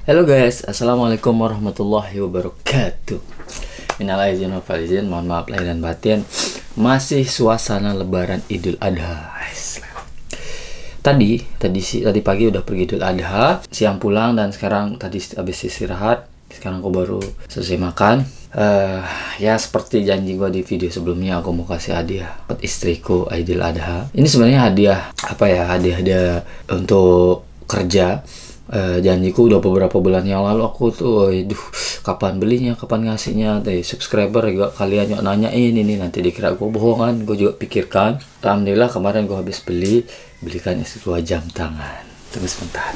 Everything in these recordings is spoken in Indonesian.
Halo guys, assalamualaikum warahmatullahi wabarakatuh. Minal aidin wal faizin, mohon maaf lahir dan batin. Masih suasana Lebaran Idul Adha. Tadi pagi udah pergi Idul Adha, siang pulang dan sekarang tadi habis istirahat. Sekarang aku baru selesai makan. Ya seperti janji gue di video sebelumnya, aku mau kasih hadiah buat istriku Idul Adha. Ini sebenarnya hadiah apa ya? Hadiah untuk kerja. Janjiku udah beberapa bulan yang lalu aku tuh, kapan belinya, kapan ngasihnya. Subscriber juga kalian yang nanyain ini, nanti dikira gue bohongan. Gue juga pikirkan. Alhamdulillah kemarin gue habis belikan istri gue jam tangan. Tunggu sebentar.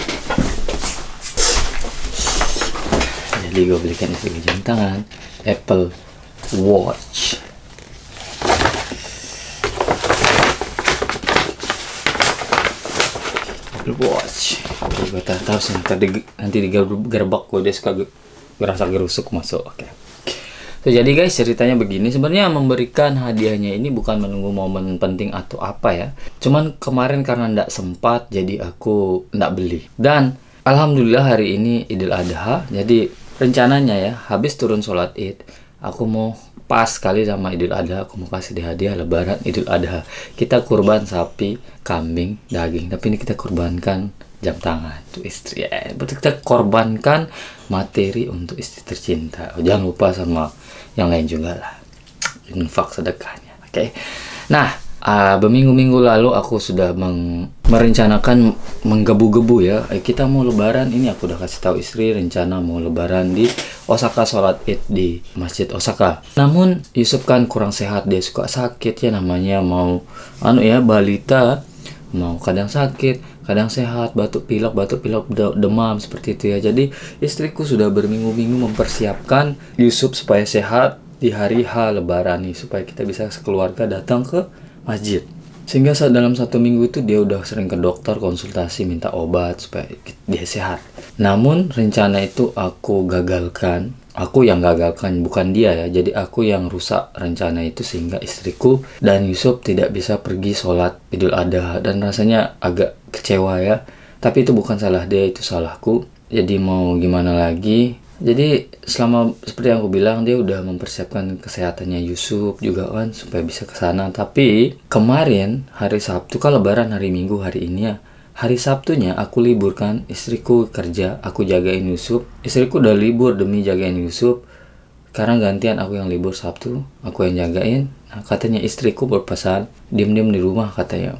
Jadi gue belikan istri gue jam tangan Apple Watch. Watch. Gue tahu sih nanti digerbak gue, dia suka ngerasa gerusuk masuk. Oke. So, jadi guys, ceritanya begini. Sebenarnya memberikan hadiahnya ini bukan menunggu momen penting atau apa ya. Cuman kemarin karena ndak sempat, jadi aku ndak beli. Dan alhamdulillah hari ini Idul Adha. Jadi rencananya ya, habis turun sholat Id, aku mau pas sekali sama Idul Adha, aku mau kasih dia hadiah Lebaran Idul Adha. Kita kurban sapi, kambing, daging, tapi ini kita kurbankan jam tangan untuk istri ya. Betul, kita korbankan materi untuk istri tercinta. Jangan lupa sama yang lain juga lah, infak sedekahnya. Oke. Nah, berminggu-minggu lalu aku sudah merencanakan menggebu-gebu ya. Kita mau Lebaran ini, aku udah kasih tahu istri rencana mau Lebaran di Osaka, sholat Id di Masjid Osaka. Namun Yusuf kan kurang sehat, dia suka sakit ya, namanya mau balita, mau kadang sakit, kadang sehat, batuk pilek, demam seperti itu ya. Jadi istriku sudah berminggu-minggu mempersiapkan Yusuf supaya sehat di hari H Lebaran nih, supaya kita bisa sekeluarga datang ke masjid. Sehingga dalam 1 minggu itu dia udah sering ke dokter, konsultasi, minta obat supaya dia sehat. Namun rencana itu aku gagalkan. Aku yang gagalkan, bukan dia ya. Jadi aku yang rusak rencana itu, sehingga istriku dan Yusuf tidak bisa pergi sholat Idul Adha. Dan rasanya agak kecewa ya. Tapi itu bukan salah dia, itu salahku. Jadi mau gimana lagi. Jadi selama seperti yang aku bilang, dia udah mempersiapkan kesehatannya Yusuf juga kan supaya bisa ke sana. Tapi kemarin hari Sabtu kan Lebaran hari Minggu, hari ini ya. Hari Sabtunya aku libur kan, istriku kerja, aku jagain Yusuf. Istriku udah libur demi jagain Yusuf. Sekarang gantian aku yang libur Sabtu, aku yang jagain. Nah, katanya istriku berpesan, diam-diam di rumah katanya.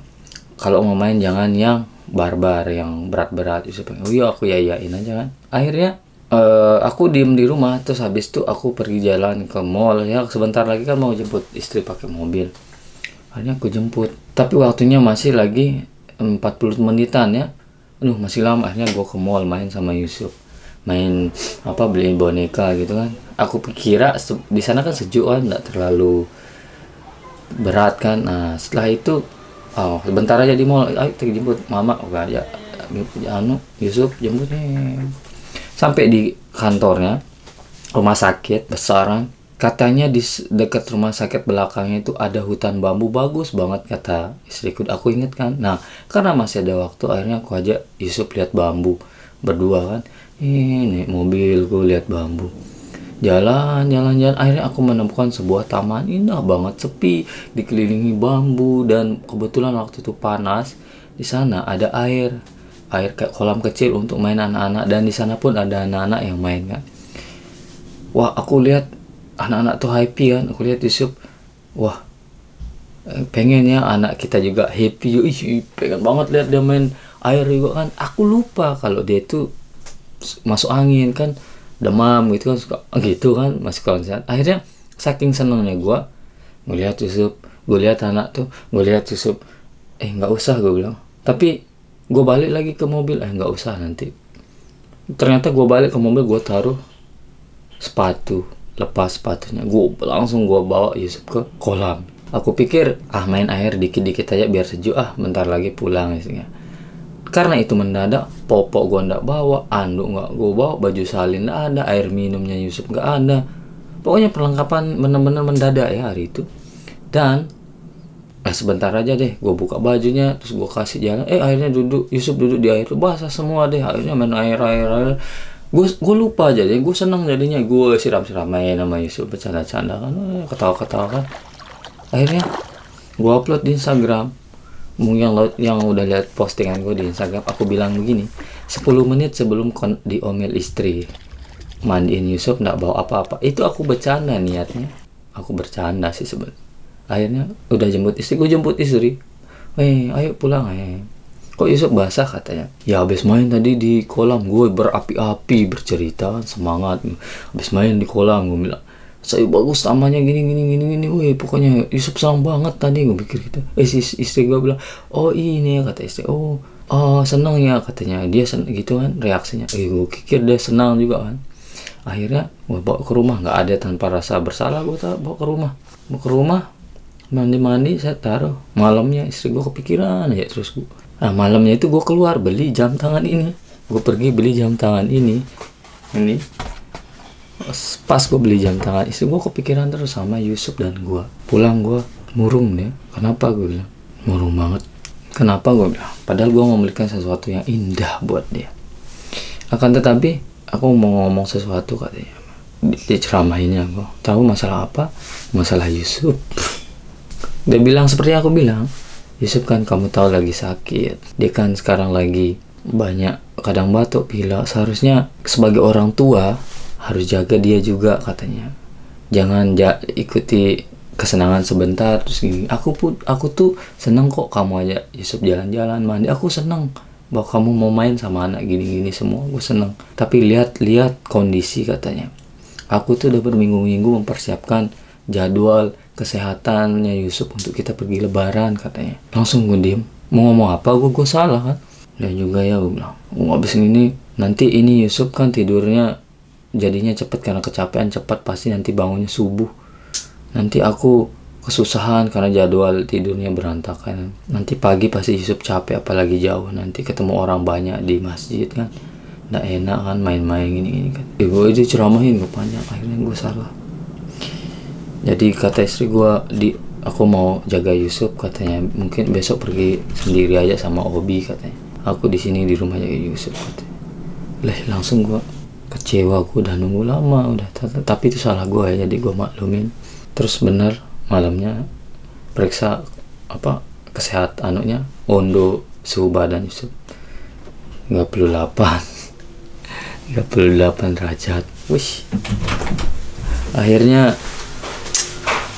Kalau mau main jangan yang barbar, yang berat-berat. Yusuf, oh iya aku yayain aja kan. Akhirnya aku diem di rumah. Terus habis itu aku pergi jalan ke mall ya, sebentar lagi kan mau jemput istri pakai mobil. Akhirnya aku jemput, tapi waktunya masih lagi 40 menitan ya. Masih lama. Akhirnya gue ke mall main sama Yusuf, main beli boneka gitu kan. Aku kira di sana kan sejuk kan, nggak terlalu berat kan. Nah setelah itu sebentar aja di mall, ayo kita jemput mama. Ya Yusuf jemput nih. Sampai di kantornya, rumah sakit besaran. Katanya di dekat rumah sakit belakangnya itu ada hutan bambu bagus banget, kata istriku. Aku inget kan. Nah, karena masih ada waktu, akhirnya aku ajak Yusuf lihat bambu berdua kan. Ini mobilku lihat bambu. Jalan. Akhirnya aku menemukan sebuah taman indah banget, sepi, dikelilingi bambu, dan kebetulan waktu itu panas. Di sana ada air kayak kolam kecil untuk main anak-anak, dan di sana pun ada anak-anak yang main kan. Wah, aku lihat anak-anak tuh happy kan. Aku lihat Yusuf, wah, pengen ya anak kita juga happy. Pengen banget lihat dia main air juga kan. Aku lupa kalau dia itu masuk angin kan, demam gitu kan, suka gitu kan, masih konsen. Akhirnya saking senangnya gue ngelihat Yusuf, gue lihat anak tuh, gue lihat Yusuf, nggak usah gue bilang. Tapi gue balik lagi ke mobil, nggak usah nanti. Ternyata gue balik ke mobil, gue taruh sepatu, lepas sepatunya, gue bawa Yusuf ke kolam. Aku pikir main air dikit-dikit aja biar sejuk, bentar lagi pulang isinya. Karena itu mendadak, popok gue ndak bawa, anduk nggak gue bawa, baju salin ndak ada, air minumnya Yusuf nggak ada. Pokoknya perlengkapan bener-bener mendadak ya hari itu. Dan sebentar aja deh, gue buka bajunya, terus gue kasih jalan, akhirnya Yusuf duduk di air, basah semua deh. Akhirnya main air. gue lupa aja, gue seneng jadinya, gue siram-siramain nama Yusuf, bercanda-canda kan, ketawa-ketawa kan. Akhirnya gue upload di Instagram. Mungkin yang udah lihat postingan gue di Instagram, aku bilang begini, 10 menit sebelum diomel istri, mandiin Yusuf nggak bawa apa-apa. Itu aku bercanda niatnya, aku bercanda sih sebenarnya. Akhirnya udah jemput istri, gue jemput istri, ayo pulang. Kok Yusuf basah katanya? Ya habis main tadi di kolam. Gue berapi-api bercerita, semangat. Habis main di kolam, gue bilang, saya bagus tamanya gini. Wih, pokoknya Yusuf senang banget tadi, gue pikir gitu. Istri gue bilang, oh ini ya, kata istri. Oh senang ya katanya. Dia senang gitu kan reaksinya. Gue pikir dia senang juga kan. Akhirnya gue bawa ke rumah, nggak ada tanpa rasa bersalah, gue bawa ke rumah, mandi, saya taruh. Malamnya istri gue kepikiran aja terus gue. Nah malamnya itu gue keluar beli jam tangan ini. Gue pergi beli jam tangan ini. Pas gue beli jam tangan, istri gue kepikiran terus sama Yusuf dan gue. Pulang gue murung deh. Kenapa gue bilang? Murung banget. Kenapa gue bilang? Padahal gue memberikan sesuatu yang indah buat dia. Akan tetapi aku mau ngomong sesuatu katanya. Diceramahinnya gue. Tahu masalah apa? Masalah Yusuf. Dia bilang seperti aku bilang. Yusuf kan kamu tahu lagi sakit. Dia kan sekarang lagi banyak kadang batuk, pilek. Seharusnya sebagai orang tua harus jaga dia juga katanya. Jangan ikuti kesenangan sebentar terus gini. Aku tuh seneng kok kamu aja Yusuf jalan-jalan mandi. Aku seneng bahwa kamu mau main sama anak gini-gini semua. Gue seneng. Tapi lihat kondisi katanya. Aku tuh udah berminggu-minggu mempersiapkan jadwal kesehatannya Yusuf untuk kita pergi lebaran katanya. Langsung gue diem. Mau ngomong apa? Gue salah kan? Dan juga ya gue bilang, abis ini nanti ini Yusuf kan tidurnya jadinya cepet karena kecapean cepat, pasti nanti bangunnya subuh. Nanti aku kesusahan karena jadwal tidurnya berantakan. Nanti pagi pasti Yusuf capek, apalagi jauh. Nanti ketemu orang banyak di masjid kan, nggak enak kan main-main gini kan. Gue itu ceramahin gue panjang, akhirnya gue salah. Jadi kata istri gue, aku mau jaga Yusuf katanya. Mungkin besok pergi sendiri aja sama Obi katanya. Aku di sini di rumah jaga Yusuf katanya. Langsung gue kecewa, gue udah nunggu lama udah. Tapi itu salah gue ya, jadi gue maklumin. Terus bener malamnya periksa kesehatan ondo suhu badan Yusuf 38 derajat. Wih. Akhirnya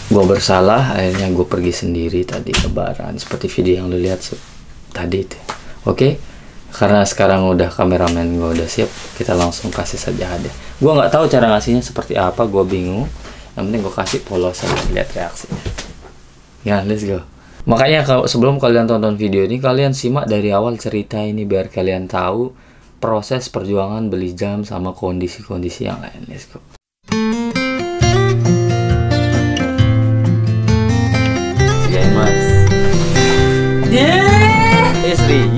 gue bersalah, akhirnya gue pergi sendiri tadi lebaran seperti video yang lu lihat tadi itu. Oke, karena sekarang udah kameramen gue udah siap, kita langsung kasih saja hadiah. Gue nggak tahu cara ngasihnya seperti apa, gue bingung. Yang penting gue kasih polos aja, lihat reaksinya. Ya, let's go. Makanya kalau sebelum kalian tonton video ini, kalian simak dari awal cerita ini biar kalian tahu proses perjuangan beli jam sama kondisi-kondisi yang lain. Let's go. Istri,